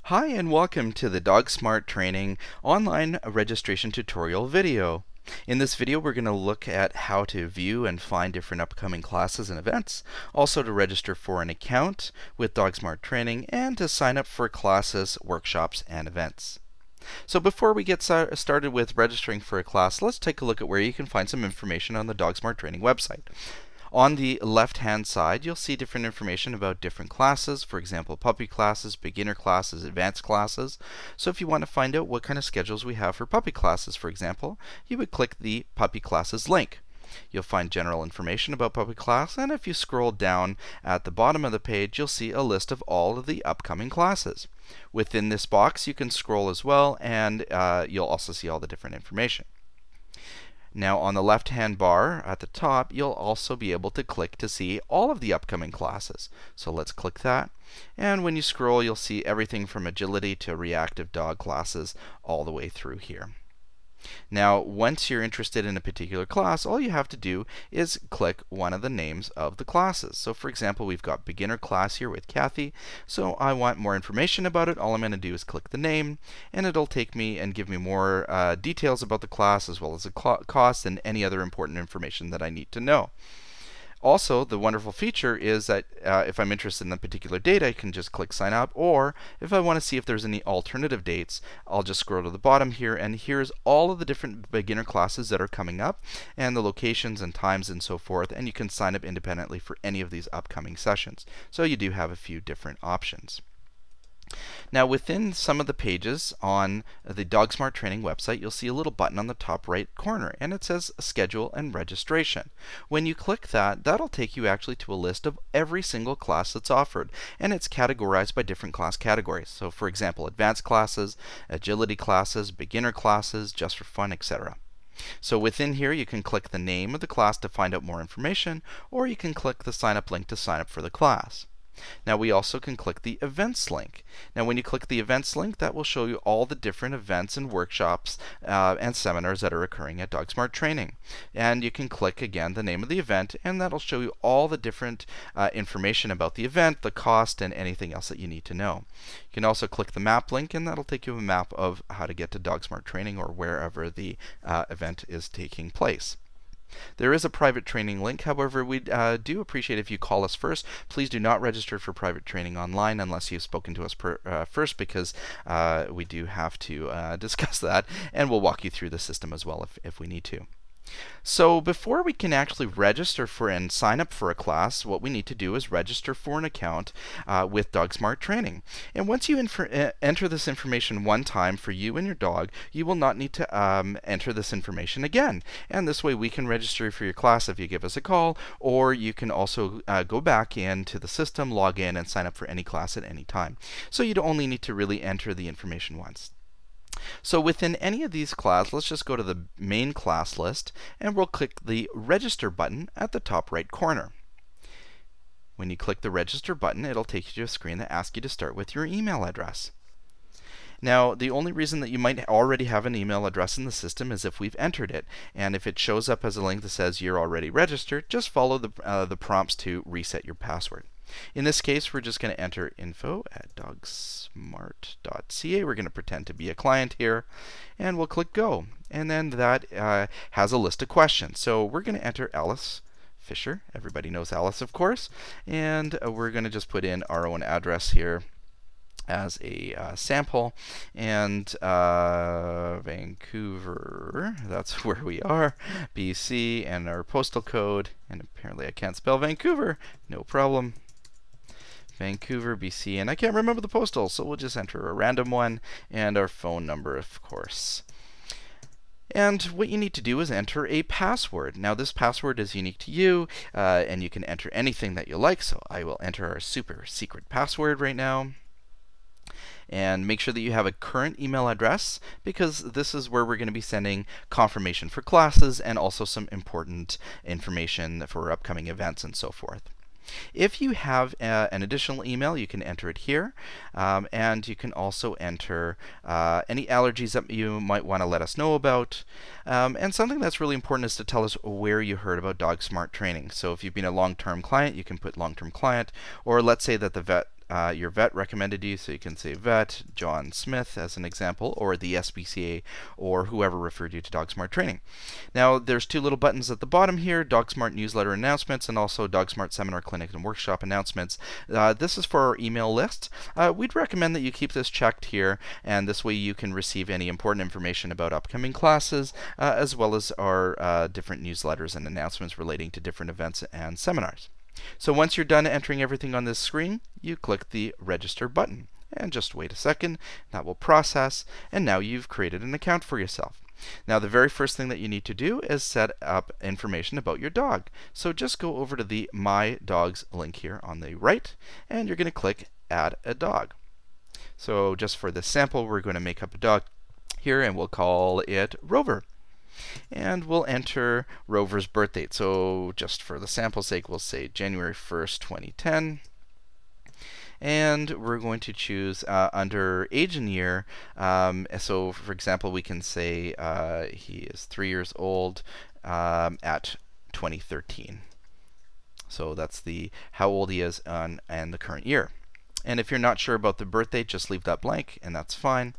Hi and welcome to the DOGSmart Training online registration tutorial video. In this video we're going to look at how to view and find different upcoming classes and events, also to register for an account with DOGSmart Training, and to sign up for classes, workshops, and events. So before we get started with registering for a class, let's take a look at where you can find some information on the DOGSmart Training website. On the left-hand side, you'll see different information about different classes, for example, puppy classes, beginner classes, advanced classes. So if you want to find out what kind of schedules we have for puppy classes, for example, you would click the puppy classes link. You'll find general information about puppy class, and if you scroll down at the bottom of the page, you'll see a list of all of the upcoming classes. Within this box, you can scroll as well, and you'll also see all the different information. Now on the left-hand bar at the top, you'll also be able to click to see all of the upcoming classes. So let's click that. And when you scroll, you'll see everything from agility to reactive dog classes all the way through here. Now, once you're interested in a particular class, all you have to do is click one of the names of the classes. So for example, we've got beginner class here with Kathy. So I want more information about it. All I'm going to do is click the name, and it'll take me and give me more details about the class, as well as the cost and any other important information that I need to know. Also, the wonderful feature is that if I'm interested in a particular date, I can just click sign up, or if I want to see if there's any alternative dates, I'll just scroll to the bottom here, and here's all of the different beginner classes that are coming up, and the locations and times and so forth, and you can sign up independently for any of these upcoming sessions. So you do have a few different options. Now within some of the pages on the DOGSmart Training website, you'll see a little button on the top right corner, and it says Schedule and Registration. When you click that, that'll take you actually to a list of every single class that's offered, and it's categorized by different class categories. So for example, advanced classes, agility classes, beginner classes, just for fun, etc. So within here, you can click the name of the class to find out more information, or you can click the sign up link to sign up for the class. Now we also can click the events link. Now when you click the events link, that will show you all the different events and workshops and seminars that are occurring at DOGSmart Training. And you can click again the name of the event, and that'll show you all the different information about the event, the cost, and anything else that you need to know. You can also click the map link, and that'll take you a map of how to get to DOGSmart Training or wherever the event is taking place. There is a private training link. However, we do appreciate if you call us first. Please do not register for private training online unless you've spoken to us first, because we do have to discuss that, and we'll walk you through the system as well if we need to. So before we can actually register for and sign up for a class, what we need to do is register for an account with DOGSmart Training. And once you enter this information one time for you and your dog, you will not need to enter this information again. And this way we can register for your class if you give us a call, or you can also go back into the system, log in, and sign up for any class at any time. So you only need to really enter the information once. So within any of these classes, let's just go to the main class list, and we'll click the register button at the top right corner. When you click the register button, it'll take you to a screen that asks you to start with your email address. Now, the only reason that you might already have an email address in the system is if we've entered it. And if it shows up as a link that says you're already registered, just follow the prompts to reset your password. In this case, we're just going to enter info@dogsmart.ca. We're going to pretend to be a client here, and we'll click go. And then that has a list of questions. So we're going to enter Alice Fisher. Everybody knows Alice, of course. And we're going to just put in our own address here as a sample, and Vancouver, that's where we are, BC, and our postal code, and apparently I can't spell Vancouver, no problem. Vancouver, BC, and I can't remember the postal, so we'll just enter a random one, and our phone number, of course. And what you need to do is enter a password. Now this password is unique to you, and you can enter anything that you like, so I will enter our super secret password right now. And make sure that you have a current email address, because this is where we're going to be sending confirmation for classes and also some important information for upcoming events and so forth. If you have an additional email, you can enter it here, and you can also enter any allergies that you might want to let us know about. And something that's really important is to tell us where you heard about DOGSmart Training. So if you've been a long-term client, you can put long-term client, or let's say that the vet your vet recommended you, so you can say vet John Smith as an example, or the SPCA, or whoever referred you to DOGSmart Training. Now there's two little buttons at the bottom here, DOGSmart newsletter announcements and also DOGSmart seminar, clinic, and workshop announcements. This is for our email list. We'd recommend that you keep this checked here, and this way you can receive any important information about upcoming classes, as well as our different newsletters and announcements relating to different events and seminars. So once you're done entering everything on this screen, you click the register button. And just wait a second, that will process, and now you've created an account for yourself. Now the very first thing that you need to do is set up information about your dog. So just go over to the My Dogs link here on the right, and you're going to click Add a Dog. So just for this sample, we're going to make up a dog here, and we'll call it Rover. And we'll enter Rover's birth date. So just for the sample's sake, we'll say January 1st, 2010. And we're going to choose under age and year. So for example, we can say he is 3 years old at 2013. So that's the how old he is and the current year. And if you're not sure about the birth date, just leave that blank, and that's fine.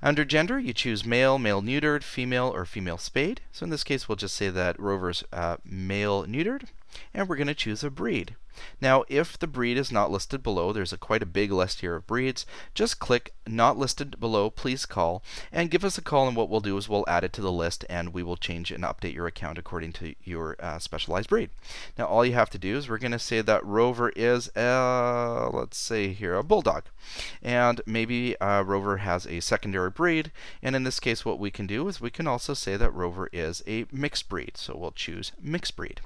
Under gender, you choose male, male neutered, female, or female spayed. So in this case, we'll just say that Rover's male neutered, and we're going to choose a breed. Now, if the breed is not listed below, there's quite a big list here of breeds. Just click Not Listed Below, Please Call, and give us a call, and what we'll do is we'll add it to the list, and we will change and update your account according to your specialized breed. Now, all you have to do is we're going to say that Rover is, let's say here, a bulldog. And maybe Rover has a secondary breed, and in this case, what we can do is we can also say that Rover is a mixed breed. So we'll choose mixed breed.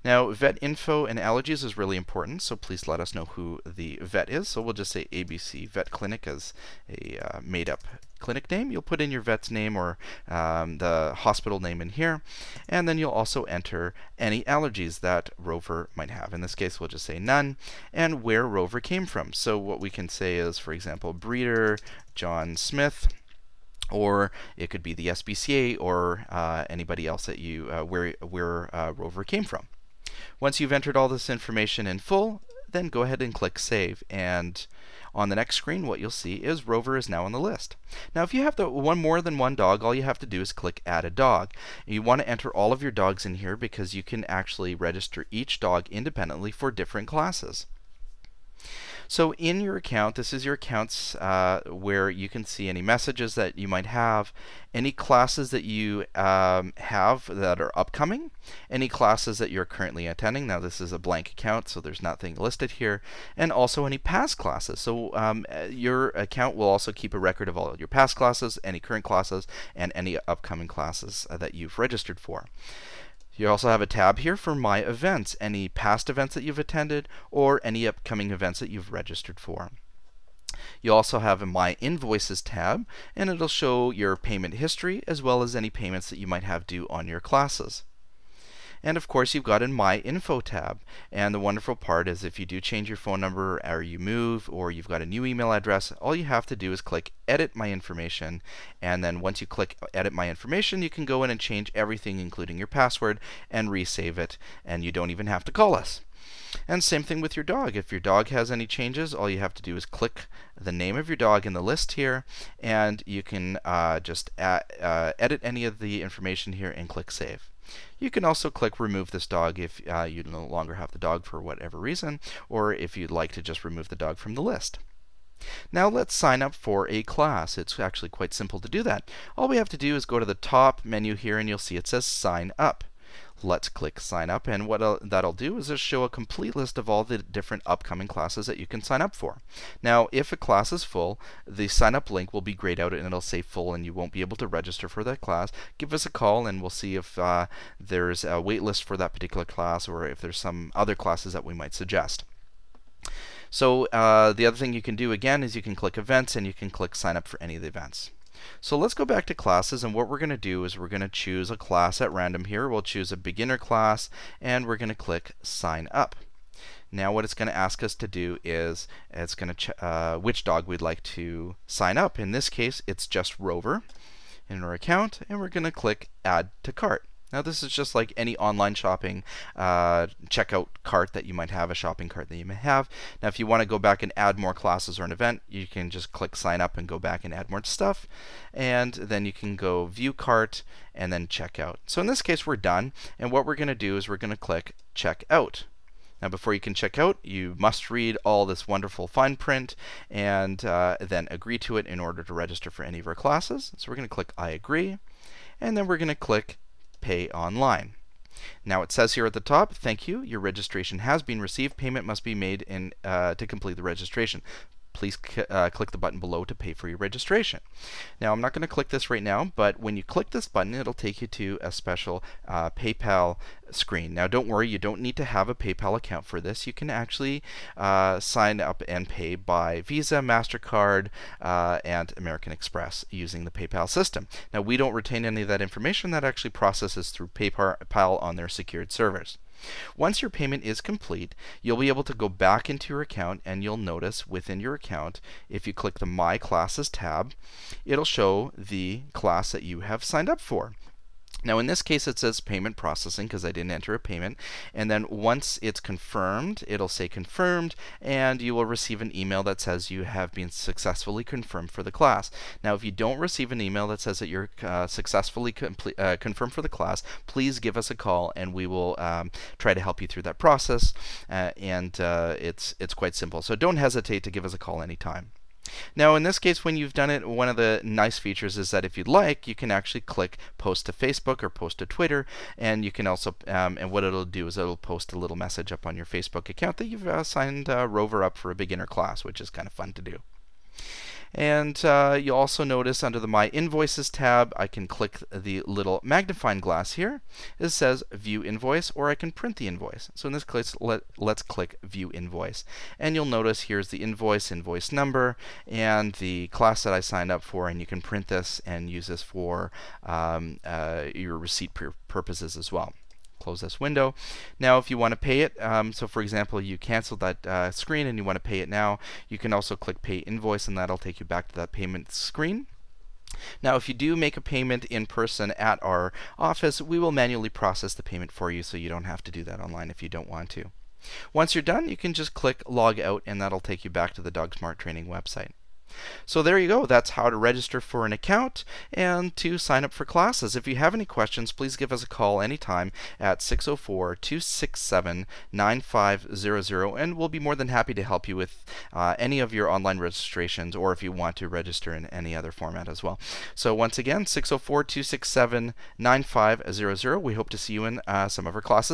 Now, vet info and allergies is really important, so please let us know who the vet is. So we'll just say ABC Vet Clinic as a made-up clinic name. You'll put in your vet's name or the hospital name in here, and then you'll also enter any allergies that Rover might have. In this case, we'll just say none, and where Rover came from. So what we can say is, for example, breeder John Smith, or it could be the SPCA or anybody else that you where Rover came from. Once you've entered all this information in full, then go ahead and click Save. And on the next screen, what you'll see is Rover is now on the list. Now, if you have more than one dog, all you have to do is click Add a Dog. You want to enter all of your dogs in here because you can actually register each dog independently for different classes. So in your account, this is your accounts where you can see any messages that you might have, any classes that you have that are upcoming, any classes that you're currently attending. Now this is a blank account, so there's nothing listed here, and also any past classes. So your account will also keep a record of all your past classes, any current classes, and any upcoming classes that you've registered for. You also have a tab here for My Events, any past events that you've attended or any upcoming events that you've registered for. You also have a My Invoices tab, and it'll show your payment history as well as any payments that you might have due on your classes. And of course, you've got a My Info tab. And the wonderful part is if you do change your phone number or you move or you've got a new email address, all you have to do is click Edit My Information. And then once you click Edit My Information, you can go in and change everything, including your password, and resave it. And you don't even have to call us. And same thing with your dog. If your dog has any changes, all you have to do is click the name of your dog in the list here, and you can just edit any of the information here and click Save. You can also click Remove this dog if you no longer have the dog for whatever reason, or if you'd like to just remove the dog from the list. Now let's sign up for a class. It's actually quite simple to do that. All we have to do is go to the top menu here, and you'll see it says Sign Up. Let's click Sign Up, and what that'll do is just show a complete list of all the different upcoming classes that you can sign up for. Now, if a class is full, the sign up link will be grayed out and it'll say full, and you won't be able to register for that class. Give us a call and we'll see if there's a wait list for that particular class, or if there's some other classes that we might suggest. So the other thing you can do again is you can click Events, and you can click Sign Up for any of the events. So let's go back to classes, and what we're going to do is we're going to choose a class at random here. We'll choose a beginner class, and we're going to click Sign Up. Now what it's going to ask us to do is it's going to which dog we'd like to sign up. In this case, it's just Rover in our account, and we're going to click Add to Cart. Now this is just like any online shopping checkout cart that you might have, a shopping cart that you may have. Now if you want to go back and add more classes or an event, you can just click sign up and go back and add more stuff. And then you can go view cart and then check out. So in this case we're done, and what we're going to do is we're going to click check out. Now before you can check out, you must read all this wonderful fine print and then agree to it in order to register for any of our classes. So we're going to click I agree, and then we're going to click Pay Online. Now it says here at the top, thank you, your registration has been received. Payment must be made to complete the registration. Please click the button below to pay for your registration. Now I'm not going to click this right now, but when you click this button, it'll take you to a special PayPal screen. Now don't worry, you don't need to have a PayPal account for this. You can actually sign up and pay by Visa, MasterCard, and American Express using the PayPal system. Now we don't retain any of that information. That actually processes through PayPal on their secured servers. Once your payment is complete, you'll be able to go back into your account, and you'll notice within your account, if you click the My Classes tab, it'll show the class that you have signed up for. Now in this case it says payment processing because I didn't enter a payment, and then once it's confirmed, it'll say confirmed, and you will receive an email that says you have been successfully confirmed for the class. Now if you don't receive an email that says that you're successfully confirmed for the class, please give us a call and we will try to help you through that process, and it's quite simple. So don't hesitate to give us a call anytime. Now in this case, when you've done it, one of the nice features is that if you'd like, you can actually click post to Facebook or post to Twitter, and you can also, and what it'll do is it'll post a little message up on your Facebook account that you've signed Rover up for a beginner class, which is kind of fun to do. And you'll also notice under the My Invoices tab, I can click the little magnifying glass here. It says View Invoice, or I can print the invoice. So in this case, let's click View Invoice. And you'll notice here's the invoice number, and the class that I signed up for, and you can print this and use this for your receipt purposes as well. Close this window. Now if you want to pay it, so for example you canceled that screen and you want to pay it now, you can also click Pay Invoice, and that'll take you back to that payment screen. Now if you do make a payment in person at our office, we will manually process the payment for you, so you don't have to do that online if you don't want to. Once you're done, you can just click Log Out, and that'll take you back to the DOGSmart Training website. So there you go. That's how to register for an account and to sign up for classes. If you have any questions, please give us a call anytime at 604-267-9500, and we'll be more than happy to help you with any of your online registrations, or if you want to register in any other format as well. So once again, 604-267-9500. We hope to see you in some of our classes.